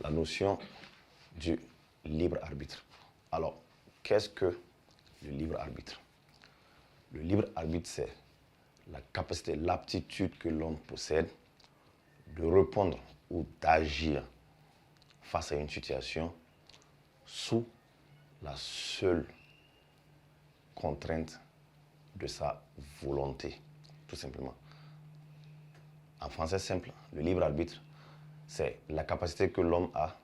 la notion du libre arbitre. Alors, qu'est-ce que le libre arbitre? Le libre arbitre, c'est la capacité, l'aptitude que l'homme possède de répondre ou d'agir face à une situation sous la seule contrainte de sa volonté, tout simplement. En français simple, le libre arbitre, c'est la capacité que l'homme a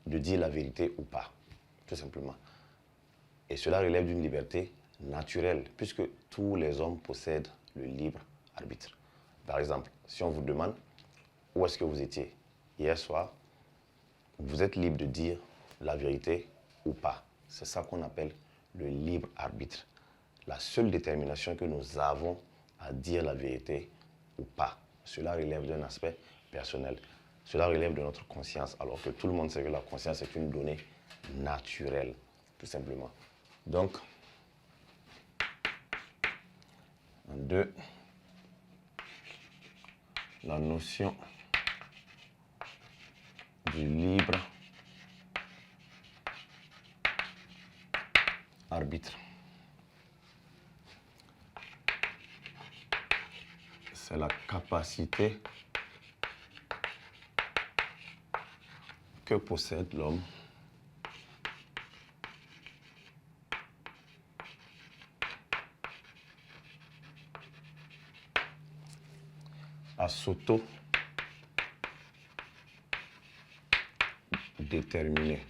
de dire la vérité ou pas, tout simplement. Et cela relève d'une liberté naturelle, puisque tous les hommes possèdent le libre arbitre. Par exemple, si on vous demande où est-ce que vous étiez hier soir, vous êtes libre de dire la vérité ou pas. C'est ça qu'on appelle le libre arbitre. La seule détermination que nous avons à dire la vérité ou pas. Cela relève d'un aspect personnel. Cela relève de notre conscience, alors que tout le monde sait que la conscience est une donnée naturelle, tout simplement. Donc, en deux, la notion du libre arbitre. C'est la capacité que possède l'homme à s'auto-déterminer.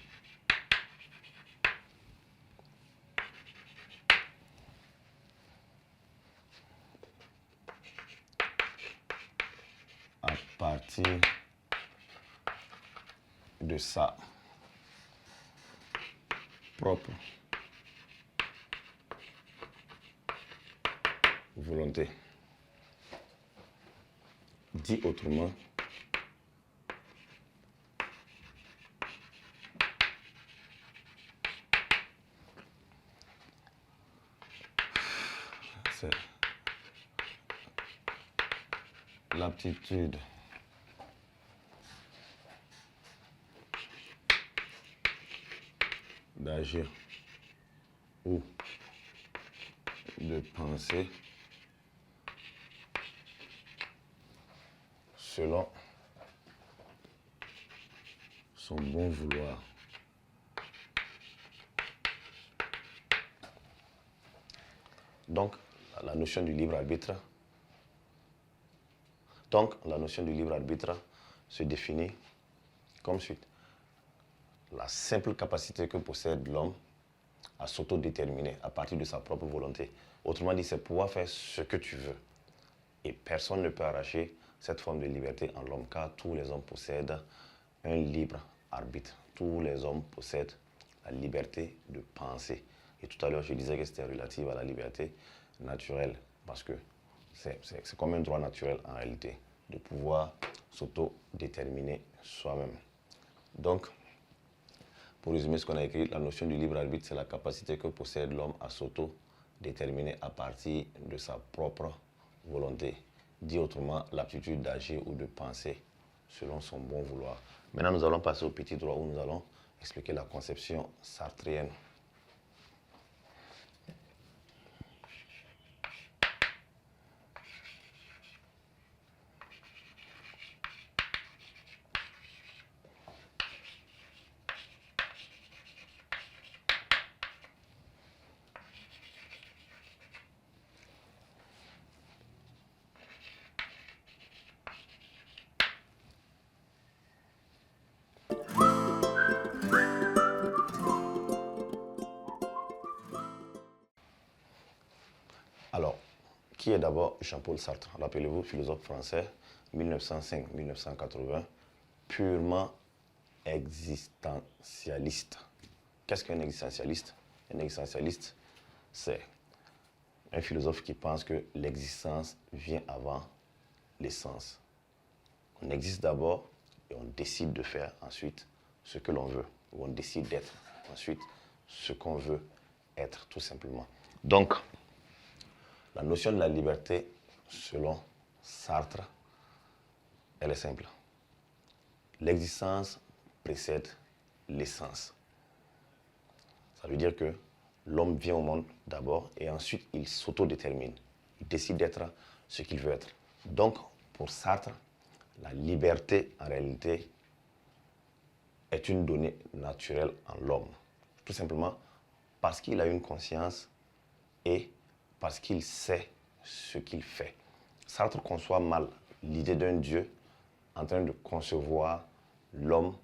À partir de sa propre volonté. Dit autrement, c'est l'aptitude d'agir ou de penser selon son bon vouloir. Donc, la notion du libre arbitre, se définit comme suit. La simple capacité que possède l'homme à s'autodéterminer à partir de sa propre volonté. Autrement dit, c'est pouvoir faire ce que tu veux. Et personne ne peut arracher cette forme de liberté en l'homme, car tous les hommes possèdent un libre arbitre. Tous les hommes possèdent la liberté de penser. Et tout à l'heure, je disais que c'était relatif à la liberté naturelle, parce que c'est comme un droit naturel en réalité, de pouvoir s'autodéterminer soi-même. Donc, pour résumer ce qu'on a écrit, la notion du libre arbitre, c'est la capacité que possède l'homme à s'auto-déterminer à partir de sa propre volonté. Dit autrement, l'aptitude d'agir ou de penser selon son bon vouloir. Maintenant, nous allons passer au petit droit où nous allons expliquer la conception sartrienne. Alors, qui est d'abord Jean-Paul Sartre? Rappelez-vous, philosophe français, 1905-1980, purement existentialiste. Qu'est-ce qu'un existentialiste? Un existentialiste, c'est un philosophe qui pense que l'existence vient avant l'essence. On existe d'abord et on décide de faire ensuite ce que l'on veut. Ou on décide d'être ensuite ce qu'on veut être, tout simplement. Donc, la notion de la liberté, selon Sartre, elle est simple. L'existence précède l'essence. Ça veut dire que l'homme vient au monde d'abord et ensuite il s'autodétermine. Il décide d'être ce qu'il veut être. Donc, pour Sartre, la liberté, en réalité, est une donnée naturelle en l'homme. Tout simplement parce qu'il a une conscience et parce qu'il sait ce qu'il fait. Sartre conçoit mal l'idée d'un Dieu en train de concevoir l'homme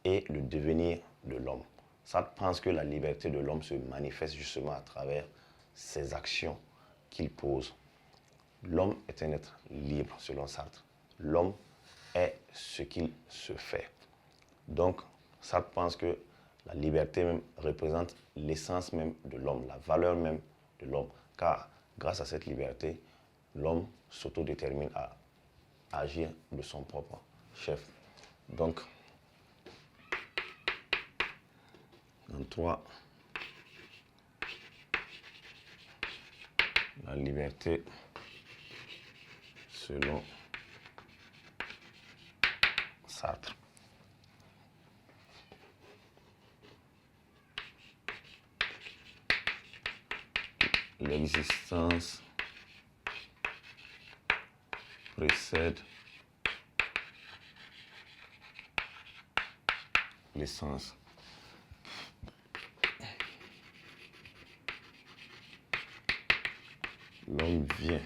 et le devenir de l'homme. Sartre pense que la liberté de l'homme se manifeste justement à travers ses actions qu'il pose. L'homme est un être libre, selon Sartre. L'homme est ce qu'il se fait. Donc, Sartre pense que la liberté même représente l'essence même de l'homme, la valeur même de l'homme. Car grâce à cette liberté, l'homme s'autodétermine à agir de son propre chef. Donc, en 3, la liberté selon Sartre. L'existence précède l'essence. L'homme vient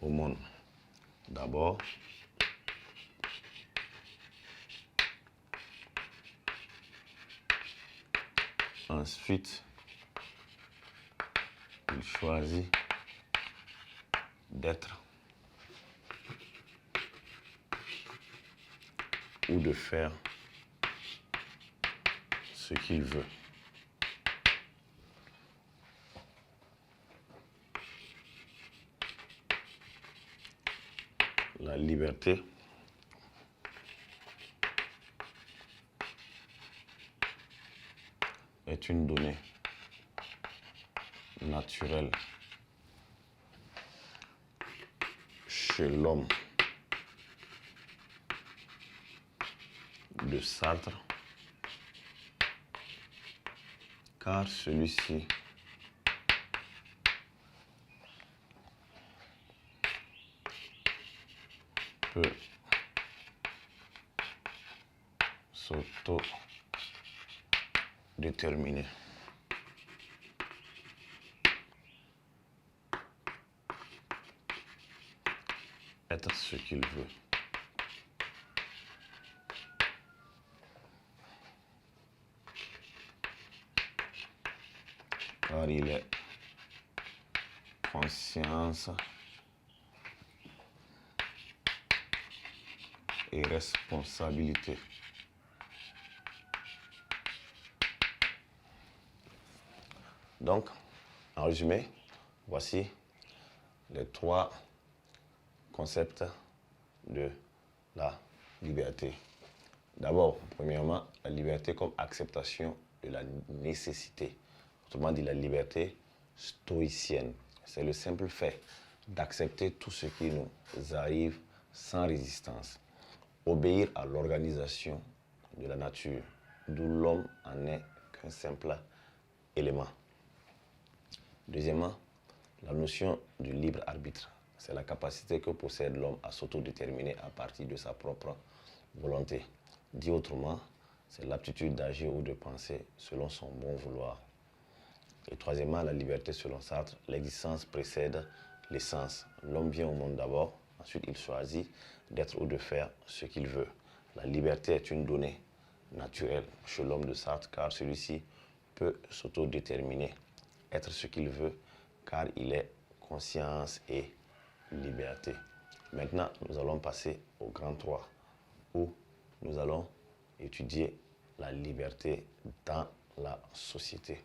au monde d'abord, ensuite il choisit d'être ou de faire ce qu'il veut. La liberté est une donnée naturelle chez l'homme de Sartre, car celui-ci peut s'auto-déterminer. Être ce qu'il veut. Car il est conscience et responsabilité. Donc, en résumé, voici les 3 concepts de la liberté. D'abord, premièrement, la liberté comme acceptation de la nécessité. Autrement dit, la liberté stoïcienne. C'est le simple fait d'accepter tout ce qui nous arrive sans résistance. Obéir à l'organisation de la nature, d'où l'homme en est qu'un simple élément. Deuxièmement, la notion du libre arbitre. C'est la capacité que possède l'homme à s'autodéterminer à partir de sa propre volonté. Dit autrement, c'est l'aptitude d'agir ou de penser selon son bon vouloir. Et troisièmement, la liberté selon Sartre, l'existence précède l'essence. L'homme vient au monde d'abord, ensuite il choisit d'être ou de faire ce qu'il veut. La liberté est une donnée naturelle chez l'homme de Sartre, car celui-ci peut s'autodéterminer, être ce qu'il veut, car il est conscience et liberté. Maintenant, nous allons passer au grand 3, où nous allons étudier la liberté dans la société.